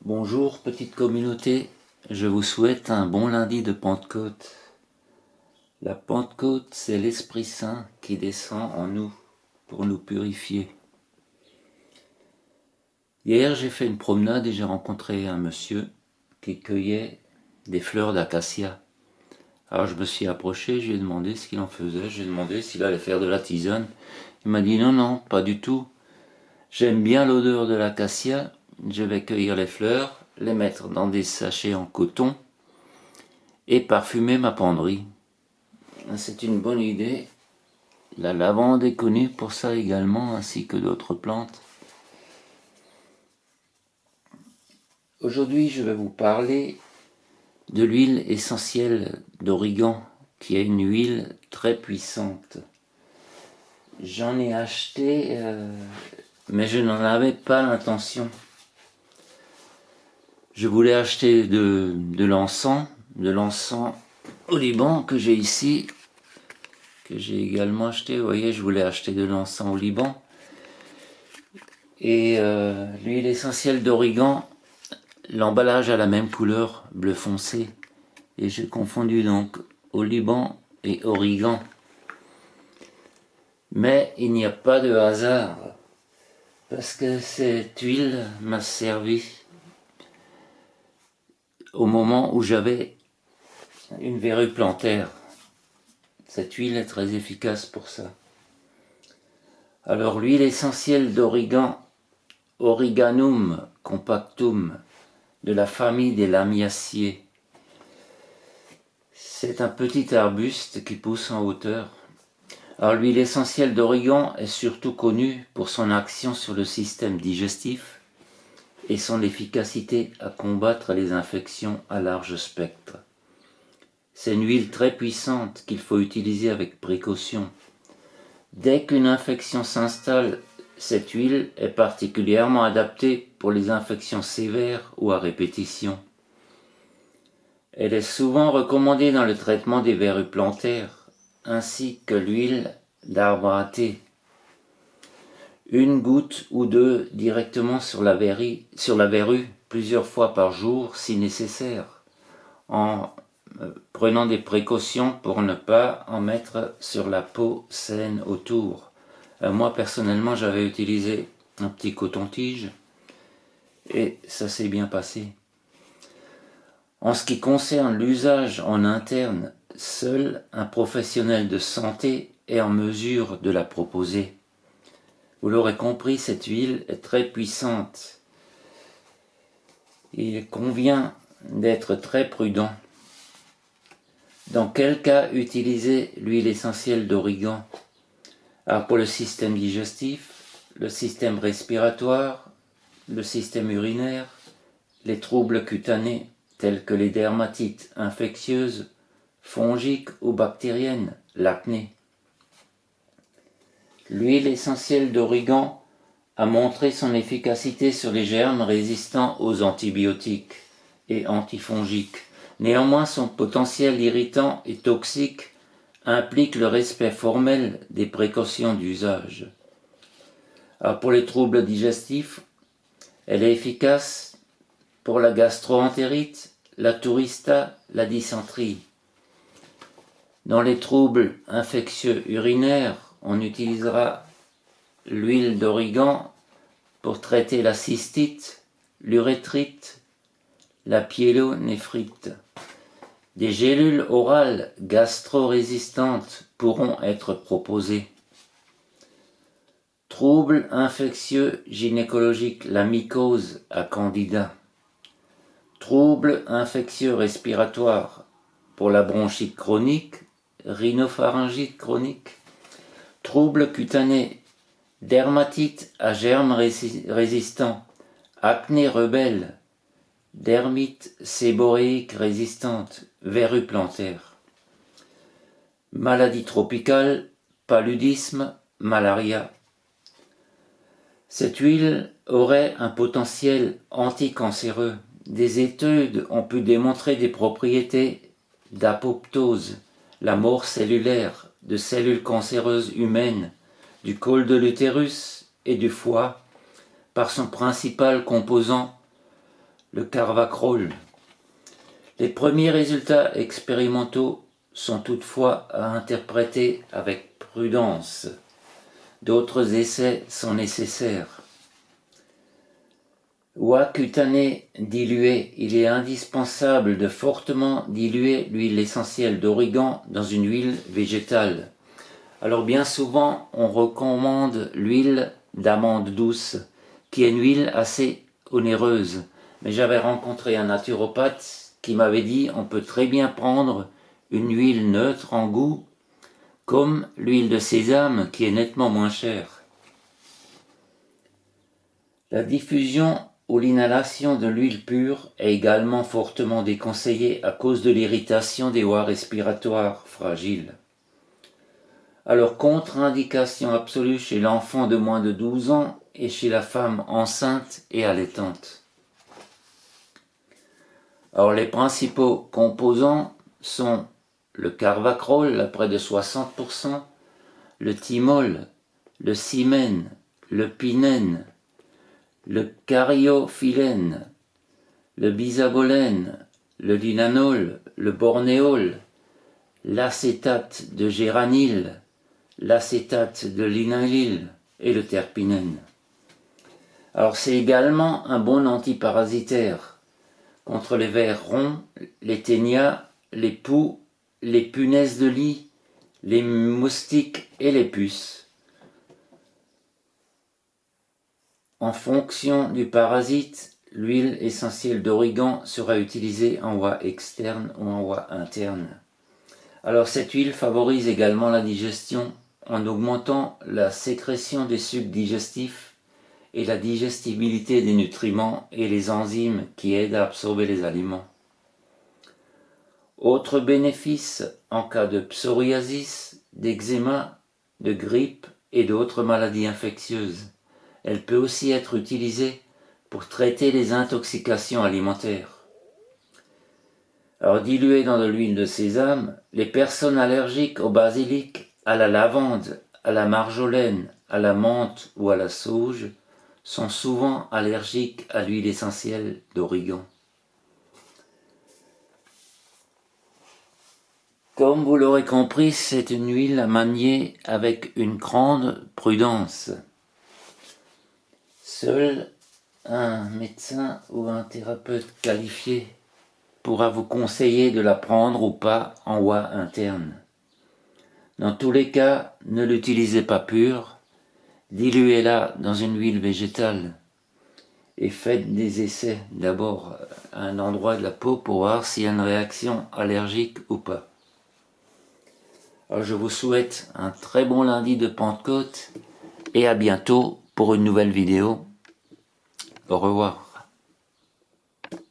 Bonjour petite communauté, je vous souhaite un bon lundi de Pentecôte. La Pentecôte, c'est l'Esprit Saint qui descend en nous pour nous purifier. Hier, j'ai fait une promenade et j'ai rencontré un monsieur qui cueillait des fleurs d'acacia. Alors je me suis approché, je lui ai demandé ce qu'il en faisait, je lui ai demandé s'il allait faire de la tisane. Il m'a dit non, pas du tout. J'aime bien l'odeur de l'acacia, je vais cueillir les fleurs, les mettre dans des sachets en coton et parfumer ma penderie. C'est une bonne idée. La lavande est connue pour ça également, ainsi que d'autres plantes. Aujourd'hui, je vais vous parler de l'huile essentielle d'origan, qui est une huile très puissante. J'en ai acheté, mais je n'en avais pas l'intention. Je voulais acheter de l'encens au Liban que j'ai ici, que j'ai également acheté. Vous voyez, je voulais acheter de l'encens au Liban. Et l'huile essentielle d'origan, l'emballage a la même couleur, bleu foncé. Et j'ai confondu donc au Liban et origan. Mais il n'y a pas de hasard, parce que cette huile m'a servi au moment où j'avais une verrue plantaire. Cette huile est très efficace pour ça. Alors l'huile essentielle d'origan, Origanum compactum, de la famille des lamiaceae. C'est un petit arbuste qui pousse en hauteur. Alors l'huile essentielle d'origan est surtout connue pour son action sur le système digestif et son efficacité à combattre les infections à large spectre. C'est une huile très puissante qu'il faut utiliser avec précaution. Dès qu'une infection s'installe, cette huile est particulièrement adaptée pour les infections sévères ou à répétition. Elle est souvent recommandée dans le traitement des verrues plantaires, ainsi que l'huile d'arbre à thé. Une goutte ou deux directement sur la verrue plusieurs fois par jour si nécessaire, en prenant des précautions pour ne pas en mettre sur la peau saine autour. Moi personnellement j'avais utilisé un petit coton-tige et ça s'est bien passé. En ce qui concerne l'usage en interne, seul un professionnel de santé est en mesure de la proposer. Vous l'aurez compris, cette huile est très puissante. Il convient d'être très prudent. Dans quel cas utiliser l'huile essentielle d'origan? Alors pour le système digestif, le système respiratoire, le système urinaire, les troubles cutanés tels que les dermatites infectieuses, fongiques ou bactériennes, l'acné. L'huile essentielle d'origan a montré son efficacité sur les germes résistants aux antibiotiques et antifongiques. Néanmoins, son potentiel irritant et toxique implique le respect formel des précautions d'usage. Alors pour les troubles digestifs, elle est efficace pour la gastro-entérite, la tourista, la dysenterie. Dans les troubles infectieux urinaires, on utilisera l'huile d'origan pour traiter la cystite, l'urétrite, la pyélonéphrite. Des gélules orales gastro-résistantes pourront être proposées. Troubles infectieux gynécologiques, la mycose à candida. Troubles infectieux respiratoires pour la bronchite chronique, rhinopharyngite chronique. Troubles cutanés, dermatite à germes résistants, acné rebelle, dermite séboréique résistante, verrue plantaire. Maladie tropicale, paludisme, malaria. Cette huile aurait un potentiel anticancéreux. Des études ont pu démontrer des propriétés d'apoptose, la mort cellulaire de cellules cancéreuses humaines, du col de l'utérus et du foie, par son principal composant, le carvacrol. Les premiers résultats expérimentaux sont toutefois à interpréter avec prudence. D'autres essais sont nécessaires. Oie cutanée diluée, il est indispensable de fortement diluer l'huile essentielle d'origan dans une huile végétale. Alors bien souvent, on recommande l'huile d'amande douce, qui est une huile assez onéreuse. Mais j'avais rencontré un naturopathe qui m'avait dit on peut très bien prendre une huile neutre en goût, comme l'huile de sésame qui est nettement moins chère. La diffusion ou l'inhalation de l'huile pure est également fortement déconseillée à cause de l'irritation des voies respiratoires fragiles. Alors, contre-indication absolue chez l'enfant de moins de 12 ans et chez la femme enceinte et allaitante. Alors, les principaux composants sont le carvacrol à près de 60%, le thymol, le cymène, le pinène, le cariophyllène, le bisabolène, le linanol, le bornéol, l'acétate de géranil, l'acétate de linalyle et le terpinène. Alors c'est également un bon antiparasitaire contre les vers ronds, les ténias, les poux, les punaises de lit, les moustiques et les puces. En fonction du parasite, l'huile essentielle d'origan sera utilisée en voie externe ou en voie interne. Alors cette huile favorise également la digestion en augmentant la sécrétion des sucs digestifs et la digestibilité des nutriments et les enzymes qui aident à absorber les aliments. Autre bénéfice en cas de psoriasis, d'eczéma, de grippe et d'autres maladies infectieuses. Elle peut aussi être utilisée pour traiter les intoxications alimentaires. Alors diluée dans de l'huile de sésame, les personnes allergiques au basilic, à la lavande, à la marjolaine, à la menthe ou à la sauge sont souvent allergiques à l'huile essentielle d'origan. Comme vous l'aurez compris, c'est une huile à manier avec une grande prudence. Seul un médecin ou un thérapeute qualifié pourra vous conseiller de la prendre ou pas en voie interne. Dans tous les cas, ne l'utilisez pas pure, diluez-la dans une huile végétale et faites des essais d'abord à un endroit de la peau pour voir s'il y a une réaction allergique ou pas. Alors je vous souhaite un très bon lundi de Pentecôte et à bientôt pour une nouvelle vidéo. Au revoir.